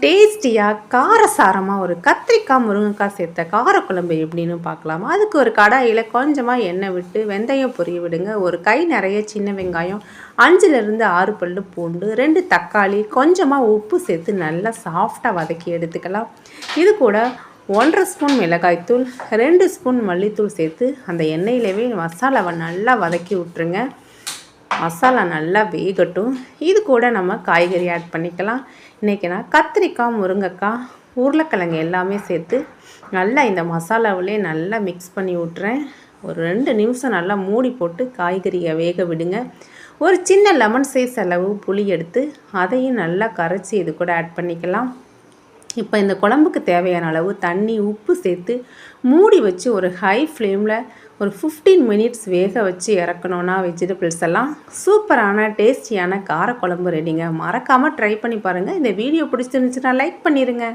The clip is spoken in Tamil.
டேஸ்டியாக காரசாரமாக ஒரு கத்திரிக்காய் முருங்கைக்காய் சேர்த்த காரக்குழம்பு எப்படின்னு பார்க்கலாம். அதுக்கு ஒரு கடாயில் கொஞ்சமாக எண்ணெய் விட்டு வெந்தயம் பொரிய விடுங்க. ஒரு கை நிறைய சின்ன வெங்காயம், 5லேருந்து 6 பல்லு பூண்டு, 2 தக்காளி, கொஞ்சமாக உப்பு சேர்த்து நல்லா சாஃப்டாக வதக்கி எடுத்துக்கலாம். இது கூட 1½ ஸ்பூன் மிளகாய்த்தூள், 2 ஸ்பூன் மல்லித்தூள் சேர்த்து அந்த எண்ணெயிலவே மசாலாவை நல்லா வதக்கி விட்டுருங்க. மசாலா நல்லா வேகட்டும். இது கூட நம்ம காய்கறி ஆட் பண்ணிக்கலாம். இன்றைக்கி நான் கத்திரிக்காய், முருங்கைக்காய், உருளைக்கிழங்கு எல்லாமே சேர்த்து நல்லா இந்த மசாலாவிலே நல்லா மிக்ஸ் பண்ணி விட்றேன். ஒரு 2 நிமிஷம் நல்லா மூடி போட்டு காய்கறியை வேக விடுங்க. ஒரு சின்ன லெமன் சைஸ் அளவு புளி எடுத்து அதையும் நல்லா கரைச்சி இது கூட ஆட் பண்ணிக்கலாம். இப்போ இந்த குழம்புக்கு தேவையான அளவு தண்ணி, உப்பு சேர்த்து மூடி வச்சு ஒரு ஹை ஃப்ளேமில் ஒரு 15 மினிட்ஸ் வேக வச்சு இறக்கணுன்னா வெஜிடபிள்ஸ் எல்லாம் சூப்பரான டேஸ்டியான காரக்குழம்பு ரெடிங்க. மறக்காமல் ட்ரை பண்ணி பாருங்கள். இந்த வீடியோ பிடிச்சிருந்துச்சுன்னா லைக் பண்ணிடுங்க.